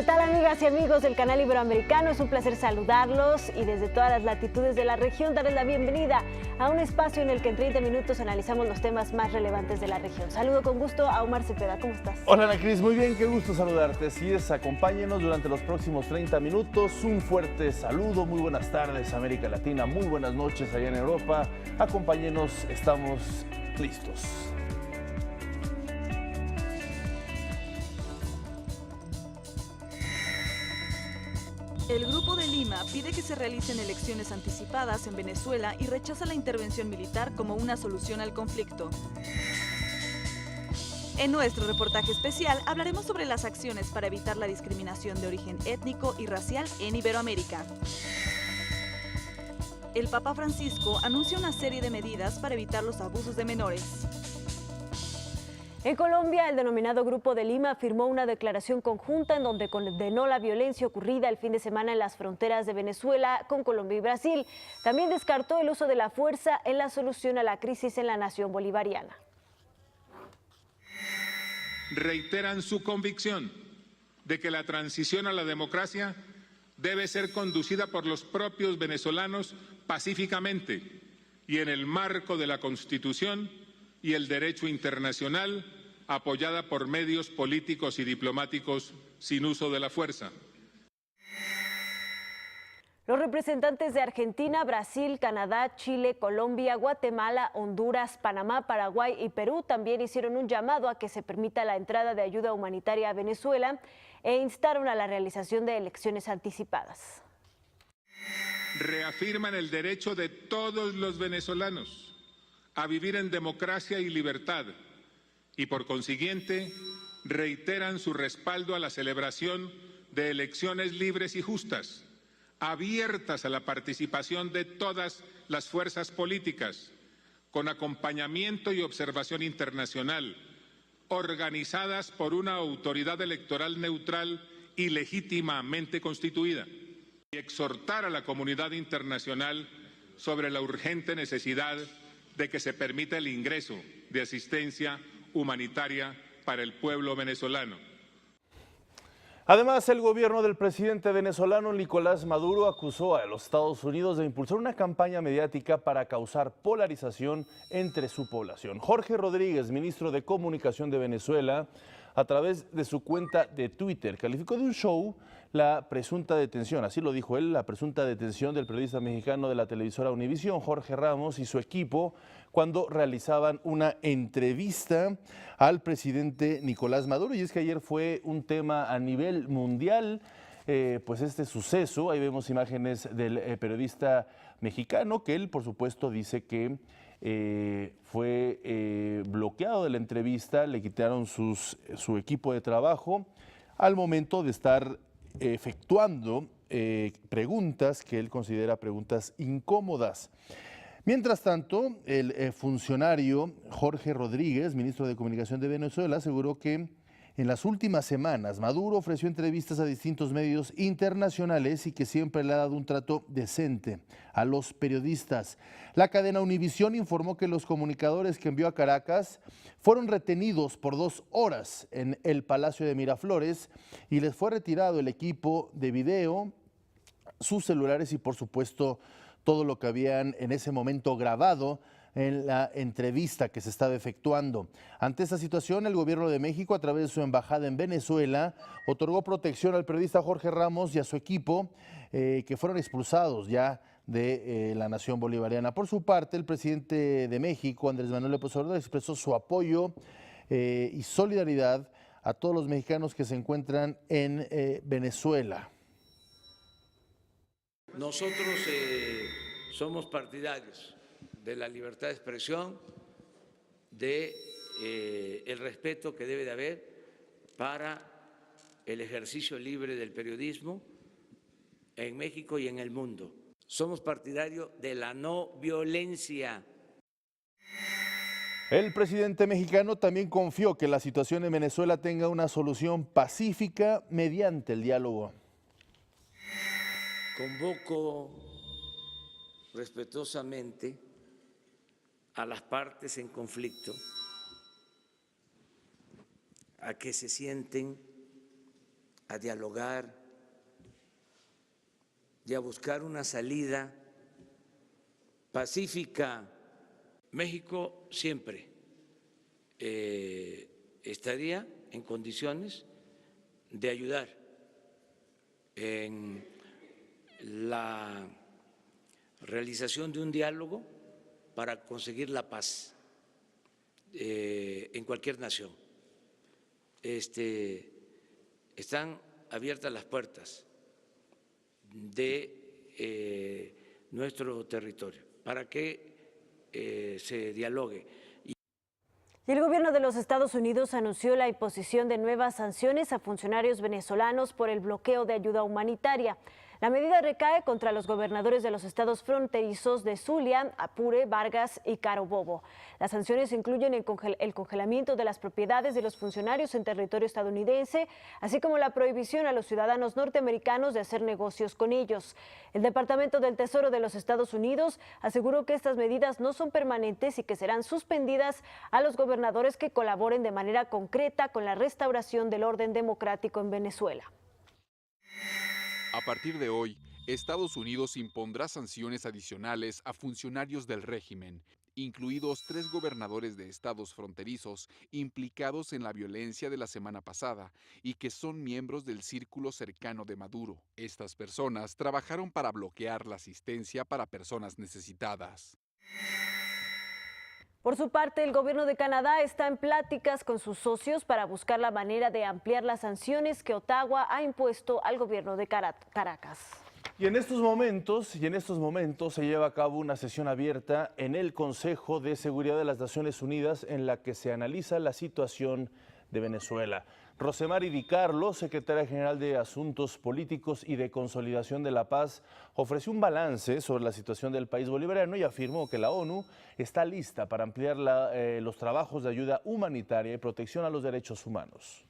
tal, amigas y amigos del canal Iberoamericano? Es un placer saludarlos y desde todas las latitudes de la región darles la bienvenida a un espacio en el que en 30 minutos analizamos los temas más relevantes de la región. Saludo con gusto a Omar Cepeda. ¿Cómo estás? Hola Ana Cris, muy bien, qué gusto saludarte. Así es, acompáñenos durante los próximos 30 minutos. Un fuerte saludo, muy buenas tardes América Latina, muy buenas noches allá en Europa. Acompáñenos, estamos listos. El Grupo de Lima pide que se realicen elecciones anticipadas en Venezuela y rechaza la intervención militar como una solución al conflicto. En nuestro reportaje especial hablaremos sobre las acciones para evitar la discriminación de origen étnico y racial en Iberoamérica. El Papa Francisco anuncia una serie de medidas para evitar los abusos de menores. En Colombia, el denominado Grupo de Lima firmó una declaración conjunta en donde condenó la violencia ocurrida el fin de semana en las fronteras de Venezuela con Colombia y Brasil. También descartó el uso de la fuerza en la solución a la crisis en la nación bolivariana. Reiteran su convicción de que la transición a la democracia debe ser conducida por los propios venezolanos pacíficamente y en el marco de la Constitución y el derecho internacional, apoyada por medios políticos y diplomáticos sin uso de la fuerza. Los representantes de Argentina, Brasil, Canadá, Chile, Colombia, Guatemala, Honduras, Panamá, Paraguay y Perú también hicieron un llamado a que se permita la entrada de ayuda humanitaria a Venezuela e instaron a la realización de elecciones anticipadas. Reafirman el derecho de todos los venezolanos a vivir en democracia y libertad y por consiguiente reiteran su respaldo a la celebración de elecciones libres y justas, abiertas a la participación de todas las fuerzas políticas, con acompañamiento y observación internacional, organizadas por una autoridad electoral neutral y legítimamente constituida, y exhortar a la comunidad internacional sobre la urgente necesidad de que se permita el ingreso de asistencia humanitaria para el pueblo venezolano. Además, el gobierno del presidente venezolano Nicolás Maduro acusó a los Estados Unidos de impulsar una campaña mediática para causar polarización entre su población. Jorge Rodríguez, ministro de Comunicación de Venezuela, a través de su cuenta de Twitter, calificó de un show la presunta detención, así lo dijo él, la presunta detención del periodista mexicano de la televisora Univisión, Jorge Ramos, y su equipo cuando realizaban una entrevista al presidente Nicolás Maduro. Y es que ayer fue un tema a nivel mundial, pues este suceso. Ahí vemos imágenes del periodista mexicano que él, por supuesto, dice que fue bloqueado de la entrevista, le quitaron su equipo de trabajo al momento de estar efectuando preguntas que él considera preguntas incómodas. Mientras tanto, el funcionario Jorge Rodríguez, ministro de Comunicación de Venezuela, aseguró que en las últimas semanas Maduro ofreció entrevistas a distintos medios internacionales y que siempre le ha dado un trato decente a los periodistas. La cadena Univisión informó que los comunicadores que envió a Caracas fueron retenidos por 2 horas en el Palacio de Miraflores y les fue retirado el equipo de video, sus celulares y por supuesto todo lo que habían en ese momento grabado en la entrevista que se estaba efectuando. Ante esta situación, el gobierno de México, a través de su embajada en Venezuela, otorgó protección al periodista Jorge Ramos y a su equipo, que fueron expulsados ya de la nación bolivariana. Por su parte, el presidente de México, Andrés Manuel López Obrador, expresó su apoyo y solidaridad a todos los mexicanos que se encuentran en Venezuela. Nosotros somos partidarios de la libertad de expresión, de el respeto que debe de haber para el ejercicio libre del periodismo en México y en el mundo. Somos partidarios de la no violencia. El presidente mexicano también confió que la situación en Venezuela tenga una solución pacífica mediante el diálogo. Convoco respetuosamente a las partes en conflicto a que se sienten a dialogar y a buscar una salida pacífica. México siempre estaría en condiciones de ayudar en la realización de un diálogo para conseguir la paz en cualquier nación. Están abiertas las puertas de nuestro territorio para que se dialogue. Y el gobierno de los Estados Unidos anunció la imposición de nuevas sanciones a funcionarios venezolanos por el bloqueo de ayuda humanitaria. La medida recae contra los gobernadores de los estados fronterizos de Zulia, Apure, Vargas y Carabobo. Las sanciones incluyen el congelamiento de las propiedades de los funcionarios en territorio estadounidense, así como la prohibición a los ciudadanos norteamericanos de hacer negocios con ellos. El Departamento del Tesoro de los Estados Unidos aseguró que estas medidas no son permanentes y que serán suspendidas a los gobernadores que colaboren de manera concreta con la restauración del orden democrático en Venezuela. A partir de hoy, Estados Unidos impondrá sanciones adicionales a funcionarios del régimen, incluidos 3 gobernadores de estados fronterizos implicados en la violencia de la semana pasada y que son miembros del círculo cercano de Maduro. Estas personas trabajaron para bloquear la asistencia para personas necesitadas. Por su parte, el gobierno de Canadá está en pláticas con sus socios para buscar la manera de ampliar las sanciones que Ottawa ha impuesto al gobierno de Caracas. Y en estos momentos se lleva a cabo una sesión abierta en el Consejo de Seguridad de las Naciones Unidas en la que se analiza la situación de Venezuela. Rosemary Di Carlo, secretaria general de Asuntos Políticos y de Consolidación de la Paz, ofreció un balance sobre la situación del país bolivariano y afirmó que la ONU está lista para ampliar los trabajos de ayuda humanitaria y protección a los derechos humanos.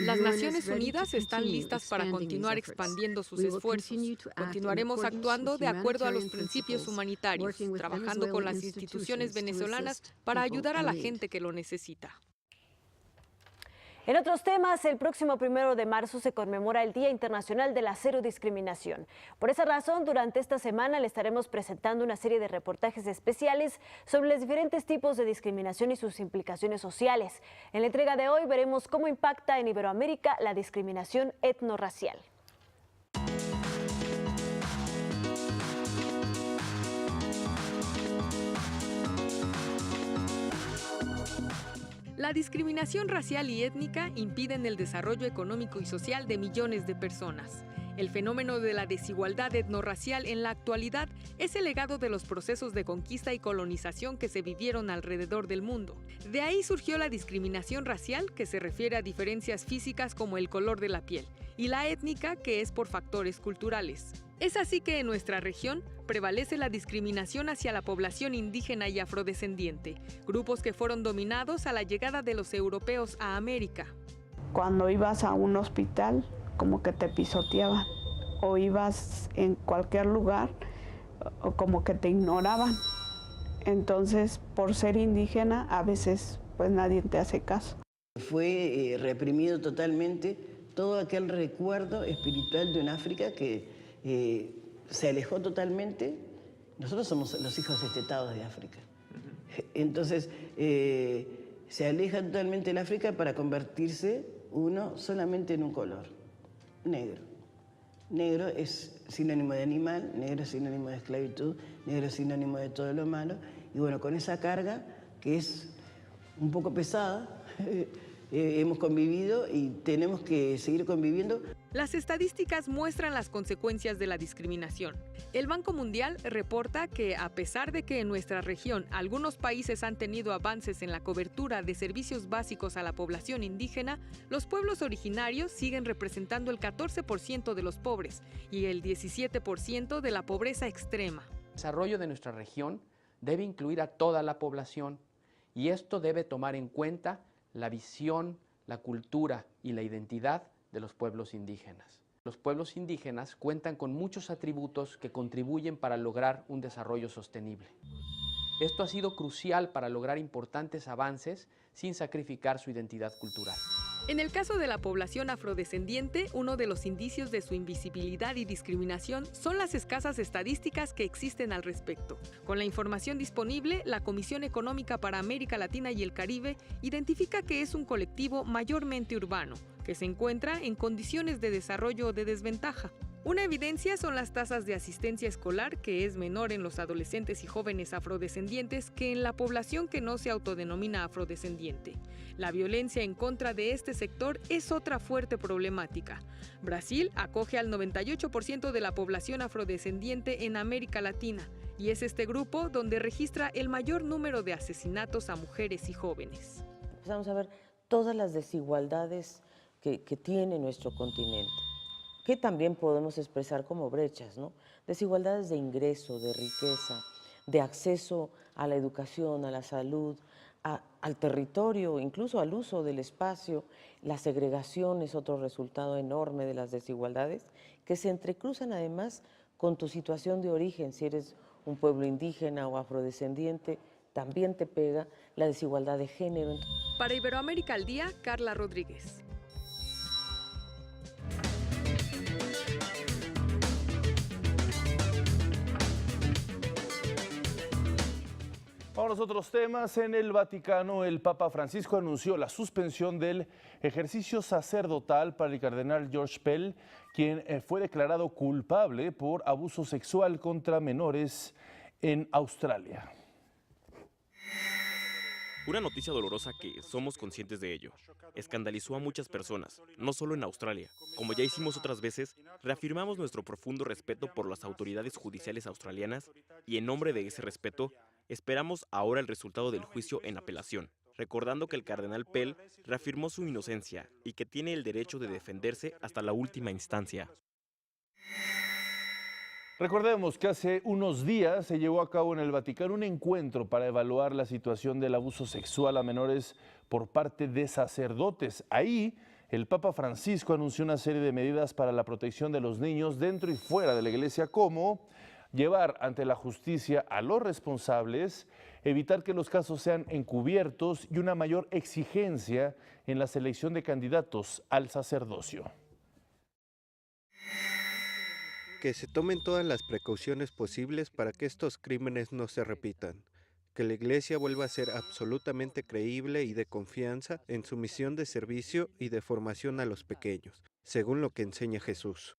Las Naciones Unidas están listas para continuar expandiendo sus esfuerzos. Continuaremos actuando de acuerdo a los principios humanitarios, trabajando con las instituciones venezolanas para ayudar a la gente que lo necesita. En otros temas, el próximo 1 de marzo se conmemora el Día Internacional de la Cero Discriminación. Por esa razón, durante esta semana le estaremos presentando una serie de reportajes especiales sobre los diferentes tipos de discriminación y sus implicaciones sociales. En la entrega de hoy veremos cómo impacta en Iberoamérica la discriminación etnorracial. La discriminación racial y étnica impiden el desarrollo económico y social de millones de personas. El fenómeno de la desigualdad etnorracial en la actualidad es el legado de los procesos de conquista y colonización que se vivieron alrededor del mundo. De ahí surgió la discriminación racial, que se refiere a diferencias físicas como el color de la piel, y la étnica, que es por factores culturales. Es así que en nuestra región prevalece la discriminación hacia la población indígena y afrodescendiente, grupos que fueron dominados a la llegada de los europeos a América. Cuando ibas a un hospital, como que te pisoteaban, o ibas en cualquier lugar, o como que te ignoraban. Entonces, por ser indígena, a veces pues nadie te hace caso. Fue reprimido totalmente todo aquel recuerdo espiritual de un África que se alejó totalmente. Nosotros somos los hijos destetados de África. Entonces, se aleja totalmente el África para convertirse uno solamente en un color, negro. Negro es sinónimo de animal, negro es sinónimo de esclavitud, negro es sinónimo de todo lo malo. Y bueno, con esa carga, que es un poco pesada, hemos convivido y tenemos que seguir conviviendo. Las estadísticas muestran las consecuencias de la discriminación. El Banco Mundial reporta que, a pesar de que en nuestra región algunos países han tenido avances en la cobertura de servicios básicos a la población indígena, los pueblos originarios siguen representando el 14% de los pobres y el 17% de la pobreza extrema. El desarrollo de nuestra región debe incluir a toda la población y esto debe tomar en cuenta la visión, la cultura y la identidad de los pueblos indígenas. Los pueblos indígenas cuentan con muchos atributos que contribuyen para lograr un desarrollo sostenible. Esto ha sido crucial para lograr importantes avances sin sacrificar su identidad cultural. En el caso de la población afrodescendiente, uno de los indicios de su invisibilidad y discriminación son las escasas estadísticas que existen al respecto. Con la información disponible, la Comisión Económica para América Latina y el Caribe identifica que es un colectivo mayormente urbano, que se encuentra en condiciones de desarrollo o de desventaja. Una evidencia son las tasas de asistencia escolar, que es menor en los adolescentes y jóvenes afrodescendientes que en la población que no se autodenomina afrodescendiente. La violencia en contra de este sector es otra fuerte problemática. Brasil acoge al 98% de la población afrodescendiente en América Latina, y es este grupo donde registra el mayor número de asesinatos a mujeres y jóvenes. Empezamos a ver todas las desigualdades que tiene nuestro continente, que también podemos expresar como brechas, ¿no? Desigualdades de ingreso, de riqueza, de acceso a la educación, a la salud, al territorio, incluso al uso del espacio. La segregación es otro resultado enorme de las desigualdades, que se entrecruzan además con tu situación de origen. Si eres un pueblo indígena o afrodescendiente, también te pega la desigualdad de género. Para Iberoamérica al Día, Carla Rodríguez. Vamos a los otros temas. En el Vaticano, el Papa Francisco anunció la suspensión del ejercicio sacerdotal para el cardenal George Pell, quien fue declarado culpable por abuso sexual contra menores en Australia. Una noticia dolorosa que, somos conscientes de ello, escandalizó a muchas personas, no solo en Australia. Como ya hicimos otras veces, reafirmamos nuestro profundo respeto por las autoridades judiciales australianas y en nombre de ese respeto, esperamos ahora el resultado del juicio en apelación, recordando que el cardenal Pell reafirmó su inocencia y que tiene el derecho de defenderse hasta la última instancia. Recordemos que hace unos días se llevó a cabo en el Vaticano un encuentro para evaluar la situación del abuso sexual a menores por parte de sacerdotes. Ahí, el Papa Francisco anunció una serie de medidas para la protección de los niños dentro y fuera de la iglesia, como llevar ante la justicia a los responsables, evitar que los casos sean encubiertos y una mayor exigencia en la selección de candidatos al sacerdocio. Que se tomen todas las precauciones posibles para que estos crímenes no se repitan. Que la Iglesia vuelva a ser absolutamente creíble y de confianza en su misión de servicio y de formación a los pequeños, según lo que enseña Jesús.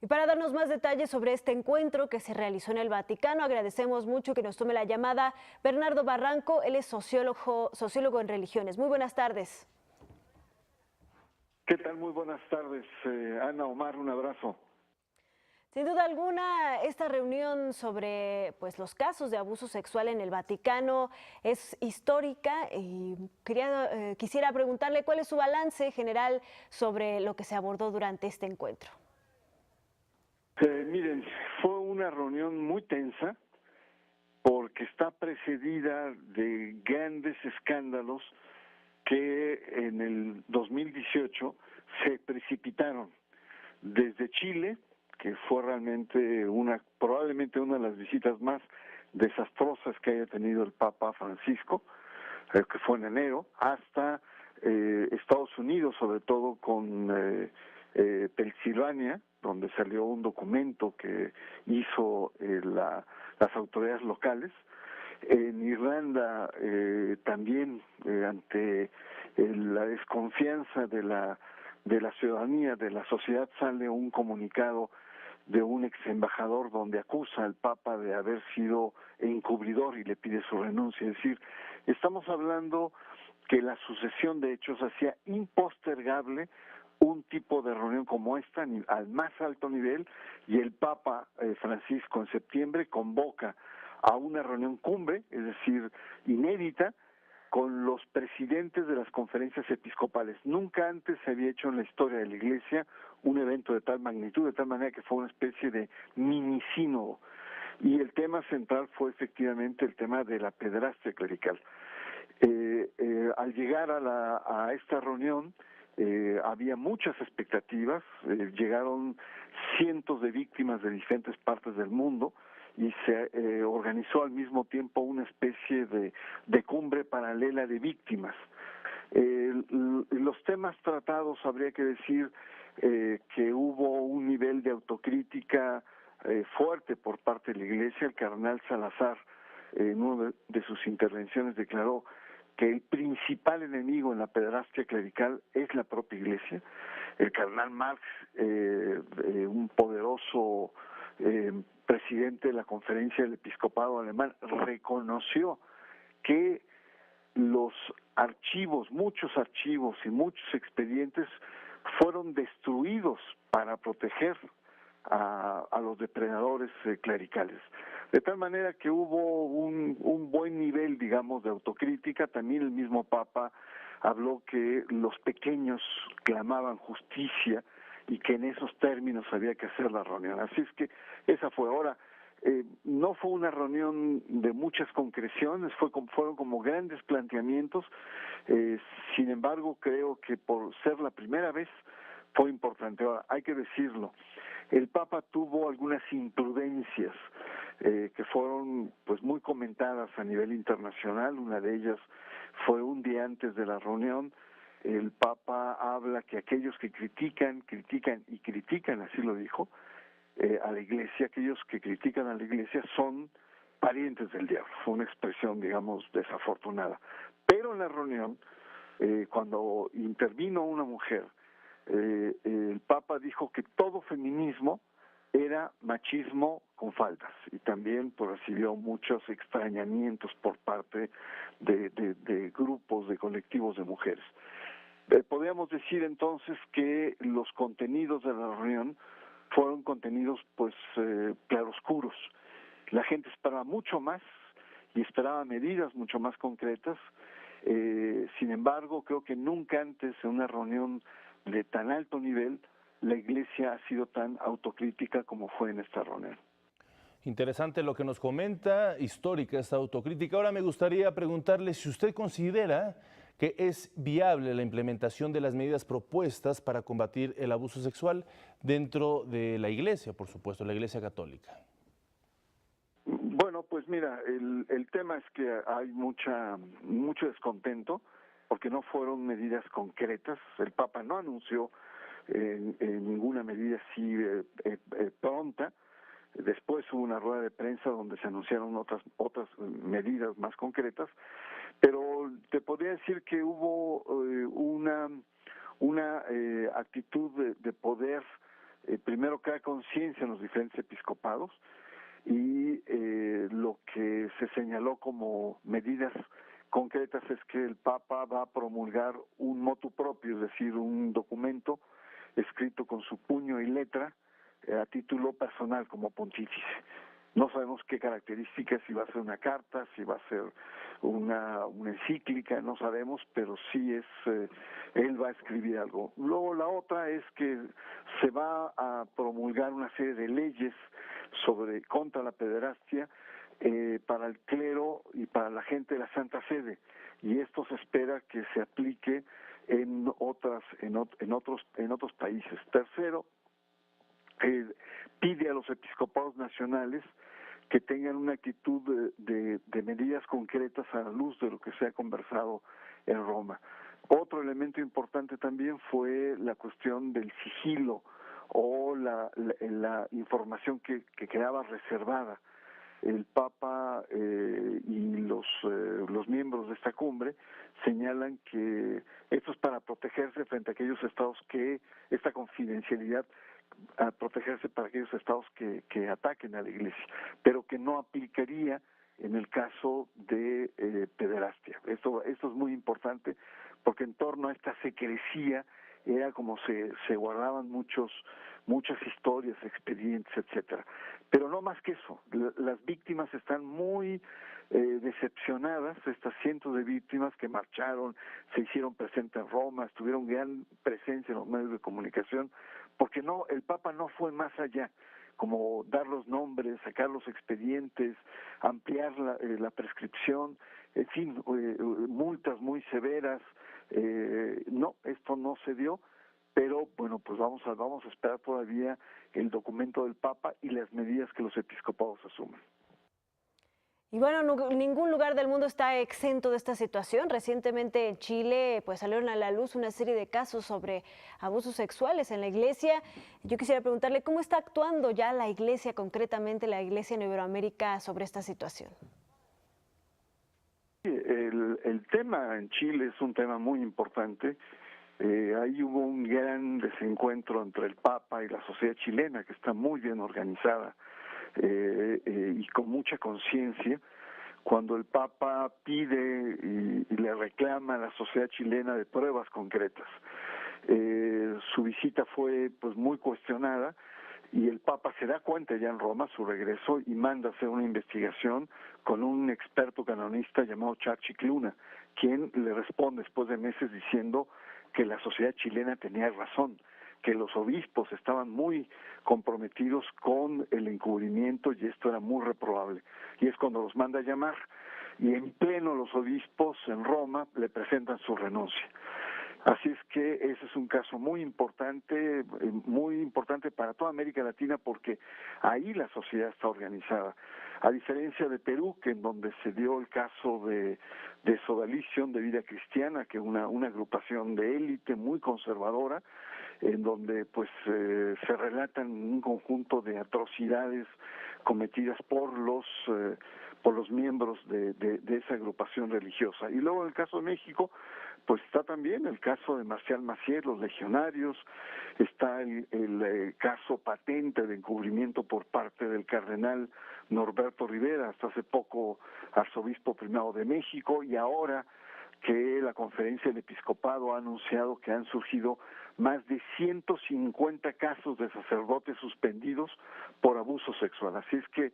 Y para darnos más detalles sobre este encuentro que se realizó en el Vaticano, agradecemos mucho que nos tome la llamada Bernardo Barranco. Él es sociólogo en religiones. Muy buenas tardes. ¿Qué tal? Muy buenas tardes, Ana, Omar, un abrazo. Sin duda alguna, esta reunión sobre los casos de abuso sexual en el Vaticano es histórica y quisiera preguntarle cuál es su balance general sobre lo que se abordó durante este encuentro. Miren, fue una reunión muy tensa porque está precedida de grandes escándalos que en el 2018 se precipitaron desde Chile, que fue realmente probablemente una de las visitas más desastrosas que haya tenido el Papa Francisco, que fue en enero, hasta Estados Unidos, sobre todo con Pensilvania, donde salió un documento que hizo las autoridades locales. En Irlanda también, ante la desconfianza de la ciudadanía, de la sociedad, sale un comunicado de un ex embajador donde acusa al Papa de haber sido encubridor y le pide su renuncia. Es decir, estamos hablando que la sucesión de hechos hacía impostergable un tipo de reunión como esta al más alto nivel, y el Papa Francisco en septiembre convoca a una reunión cumbre, es decir, inédita, con los presidentes de las conferencias episcopales. Nunca antes se había hecho en la historia de la Iglesia un evento de tal magnitud, de tal manera que fue una especie de mini sínodo. Y el tema central fue efectivamente el tema de la pederastia clerical. Al llegar a esta reunión había muchas expectativas, llegaron cientos de víctimas de diferentes partes del mundo, y se organizó al mismo tiempo una especie de cumbre paralela de víctimas. Los temas tratados, habría que decir que hubo un nivel de autocrítica fuerte por parte de la Iglesia. El cardenal Salazar, en una de sus intervenciones, declaró que el principal enemigo en la pederastia clerical es la propia Iglesia. El cardenal Marx, un poderoso presidente de la Conferencia del Episcopado Alemán, reconoció que los archivos, muchos archivos y muchos expedientes fueron destruidos para proteger a los depredadores clericales. De tal manera que hubo un buen nivel, digamos, de autocrítica. También el mismo Papa habló que los pequeños clamaban justicia y que en esos términos había que hacer la reunión. Así es que esa fue. Ahora, no fue una reunión de muchas concreciones, fueron como grandes planteamientos. Sin embargo, creo que por ser la primera vez fue importante. Ahora, hay que decirlo, el Papa tuvo algunas imprudencias que fueron pues muy comentadas a nivel internacional. Una de ellas fue un día antes de la reunión. El Papa habla que aquellos que critican, así lo dijo, a la Iglesia, aquellos que critican a la Iglesia son parientes del diablo. Fue una expresión, digamos, desafortunada. Pero en la reunión, cuando intervino una mujer, el Papa dijo que todo feminismo era machismo con faltas, y también pues, recibió muchos extrañamientos por parte de grupos, de colectivos de mujeres. Podríamos decir entonces que los contenidos de la reunión fueron contenidos pues claroscuros. La gente esperaba mucho más y esperaba medidas mucho más concretas. Sin embargo, creo que nunca antes en una reunión de tan alto nivel la Iglesia ha sido tan autocrítica como fue en esta reunión. Interesante lo que nos comenta, histórica esta autocrítica. Ahora me gustaría preguntarle si usted considera que es viable la implementación de las medidas propuestas para combatir el abuso sexual dentro de la Iglesia, por supuesto, la Iglesia Católica. Bueno, pues mira, el tema es que hay mucho descontento porque no fueron medidas concretas. El Papa no anunció ninguna medida así pronta. Después hubo una rueda de prensa donde se anunciaron otras medidas más concretas, pero te podría decir que hubo una actitud de poder primero crear conciencia en los diferentes episcopados, y lo que se señaló como medidas concretas es que el Papa va a promulgar un motu propio, es decir, un documento escrito con su puño y letra a título personal como pontífice. No sabemos qué características, si va a ser una carta, si va a ser una encíclica, no sabemos, pero sí él va a escribir algo. Luego la otra es que se va a promulgar una serie de leyes contra la pederastia para el clero y para la gente de la Santa Sede, y esto se espera que se aplique en otros países. Tercero, pide a los episcopados nacionales que tengan una actitud de medidas concretas a la luz de lo que se ha conversado en Roma. Otro elemento importante también fue la cuestión del sigilo o la información que quedaba reservada. El Papa y los miembros de esta cumbre señalan que esto es para protegerse frente a aquellos estados esta confidencialidad, a protegerse para aquellos estados que ataquen a la Iglesia, pero que no aplicaría en el caso de pederastia. Esto es muy importante porque en torno a esta secrecía era como se guardaban muchas historias, expedientes, etcétera. Pero no más que eso, las víctimas están muy decepcionadas, estas cientos de víctimas que marcharon, se hicieron presentes en Roma, estuvieron gran presencia en los medios de comunicación, porque el Papa no fue más allá, como dar los nombres, sacar los expedientes, ampliar la prescripción, en fin, multas muy severas. No, esto no se dio, pero bueno, pues vamos a esperar todavía el documento del Papa y las medidas que los episcopados asumen. Y bueno, ningún lugar del mundo está exento de esta situación. Recientemente en Chile pues salieron a la luz una serie de casos sobre abusos sexuales en la iglesia. Yo quisiera preguntarle cómo está actuando ya la iglesia, concretamente la iglesia en Iberoamérica, sobre esta situación. El tema en Chile es un tema muy importante. Ahí hubo un gran desencuentro entre el Papa y la sociedad chilena, que está muy bien organizada y con mucha conciencia. Cuando el Papa pide y le reclama a la sociedad chilena de pruebas concretas. Su visita fue pues muy cuestionada y el Papa se da cuenta ya en Roma, su regreso, y manda a hacer una investigación con un experto canonista llamado Charles Chicluna, quien le responde después de meses diciendo que la sociedad chilena tenía razón, que los obispos estaban muy comprometidos con el encubrimiento y esto era muy reprobable. Y es cuando los manda a llamar y en pleno los obispos en Roma le presentan su renuncia. Así es que ese es un caso muy importante para toda América Latina porque ahí la sociedad está organizada. A diferencia de Perú, que en donde se dio el caso de Sodalición de Vida Cristiana, que es una agrupación de élite muy conservadora, en donde pues se relatan un conjunto de atrocidades cometidas por los miembros de esa agrupación religiosa. Y luego en el caso de México, pues está también el caso de Marcial Maciel, los legionarios, está el caso patente de encubrimiento por parte del cardenal Norberto Rivera, hasta hace poco arzobispo primado de México, y ahora que la Conferencia del Episcopado ha anunciado que han surgido más de 150 casos de sacerdotes suspendidos por abuso sexual. Así es que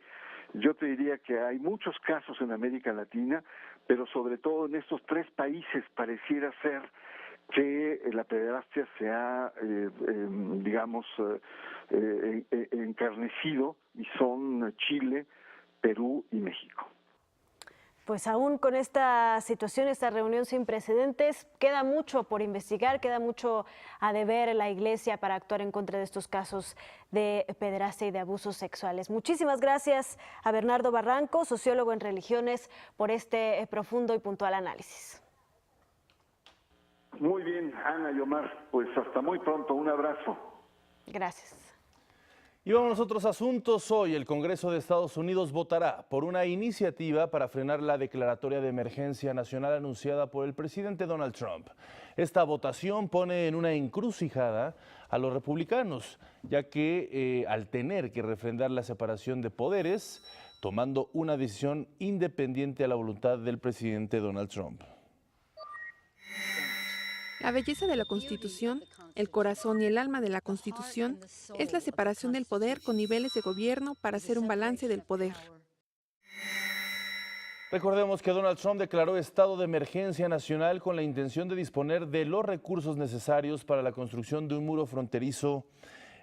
yo te diría que hay muchos casos en América Latina, pero sobre todo en estos tres países pareciera ser que la pederastia se ha, encarnecido, y son Chile, Perú y México. Pues aún con esta situación, esta reunión sin precedentes, queda mucho por investigar, queda mucho a deber la Iglesia para actuar en contra de estos casos de pederastia y de abusos sexuales. Muchísimas gracias a Bernardo Barranco, sociólogo en religiones, por este profundo y puntual análisis. Muy bien, Ana y Omar, pues hasta muy pronto, un abrazo. Gracias. Y vamos a otros asuntos. Hoy el Congreso de Estados Unidos votará por una iniciativa para frenar la declaratoria de emergencia nacional anunciada por el presidente Donald Trump. Esta votación pone en una encrucijada a los republicanos, ya que al tener que refrendar la separación de poderes, tomando una decisión independiente a la voluntad del presidente Donald Trump. La belleza de la Constitución, el corazón y el alma de la Constitución es la separación del poder con niveles de gobierno para hacer un balance del poder. Recordemos que Donald Trump declaró estado de emergencia nacional con la intención de disponer de los recursos necesarios para la construcción de un muro fronterizo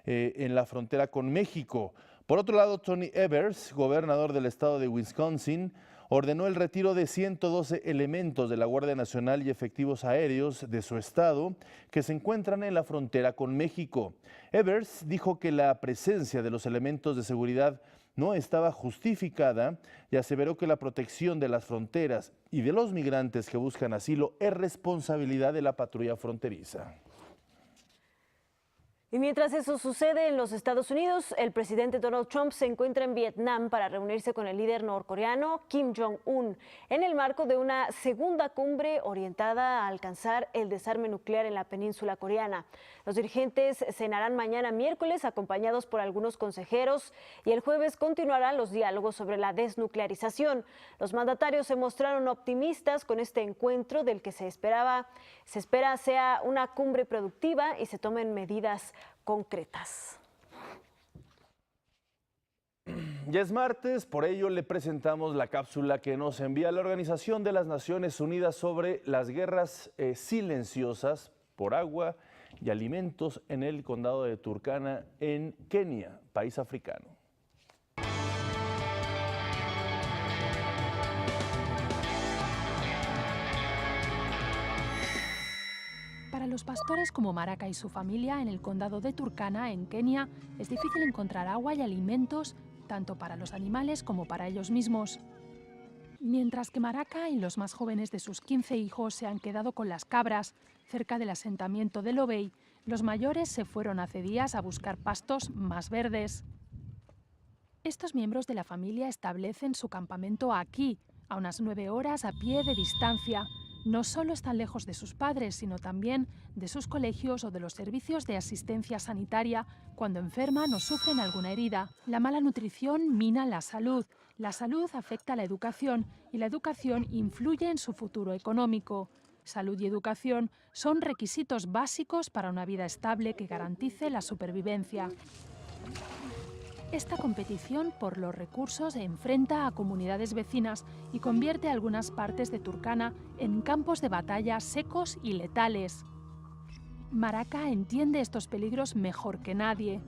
en la frontera con México. Por otro lado, Tony Evers, gobernador del estado de Wisconsin, ordenó el retiro de 112 elementos de la Guardia Nacional y efectivos aéreos de su estado que se encuentran en la frontera con México. Evers dijo que la presencia de los elementos de seguridad no estaba justificada y aseveró que la protección de las fronteras y de los migrantes que buscan asilo es responsabilidad de la patrulla fronteriza. Y mientras eso sucede en los Estados Unidos, el presidente Donald Trump se encuentra en Vietnam para reunirse con el líder norcoreano Kim Jong-un en el marco de una segunda cumbre orientada a alcanzar el desarme nuclear en la península coreana. Los dirigentes cenarán mañana miércoles acompañados por algunos consejeros y el jueves continuarán los diálogos sobre la desnuclearización. Los mandatarios se mostraron optimistas con este encuentro del que se espera sea una cumbre productiva y se tomen medidas concretas. Ya es martes, por ello le presentamos la cápsula que nos envía la Organización de las Naciones Unidas sobre las guerras silenciosas por agua y alimentos en el condado de Turkana, en Kenia, país africano. Para los pastores como Maraca y su familia en el condado de Turkana, en Kenia, es difícil encontrar agua y alimentos tanto para los animales como para ellos mismos. Mientras que Maraca y los más jóvenes de sus 15 hijos se han quedado con las cabras cerca del asentamiento de Lobey, los mayores se fueron hace días a buscar pastos más verdes. Estos miembros de la familia establecen su campamento aquí, a unas 9 horas a pie de distancia. No solo están lejos de sus padres, sino también de sus colegios o de los servicios de asistencia sanitaria cuando enferman o sufren alguna herida. La mala nutrición mina la salud afecta a la educación y la educación influye en su futuro económico. Salud y educación son requisitos básicos para una vida estable que garantice la supervivencia. Esta competición por los recursos enfrenta a comunidades vecinas y convierte algunas partes de Turkana en campos de batalla secos y letales. Maraca entiende estos peligros mejor que nadie.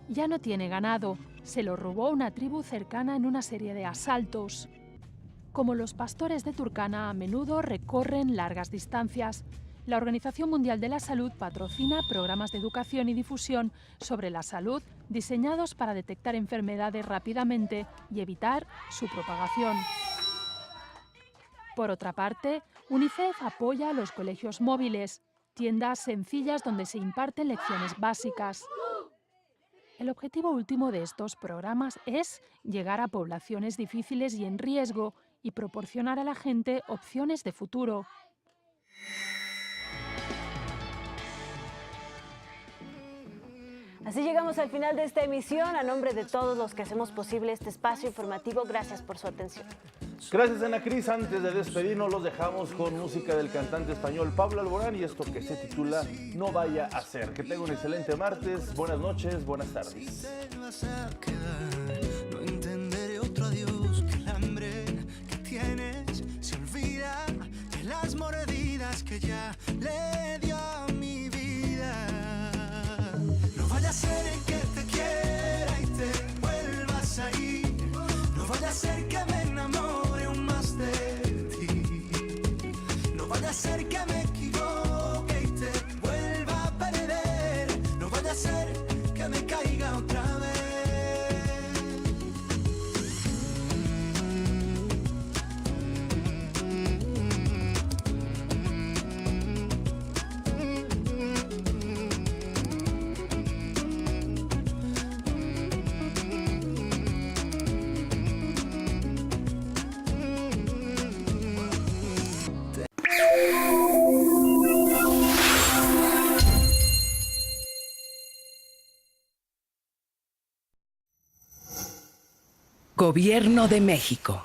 Ya no tiene ganado, se lo robó una tribu cercana en una serie de asaltos. Como los pastores de Turkana a menudo recorren largas distancias, la Organización Mundial de la Salud patrocina programas de educación y difusión sobre la salud diseñados para detectar enfermedades rápidamente y evitar su propagación. Por otra parte, UNICEF apoya a los colegios móviles, tiendas sencillas donde se imparten lecciones básicas. El objetivo último de estos programas es llegar a poblaciones difíciles y en riesgo y proporcionar a la gente opciones de futuro. Así llegamos al final de esta emisión. A nombre de todos los que hacemos posible este espacio informativo, gracias por su atención. Gracias, Ana Cris. Antes de despedirnos, los dejamos con música del cantante español Pablo Alborán y esto que se titula No vaya a ser. Que tenga un excelente martes. Buenas noches, buenas tardes. No entenderé otro adiós, que el hambre que tienes se olvida de las mordidas que ya le dio a mi vida. No vaya a ser el que te quiera y te vuelvas a ir. No vaya a ser que me enamore aún más de ti. No vaya a ser que me equivoque y te vuelva a perder. No vaya a ser que me caiga otra vez. Gobierno de México.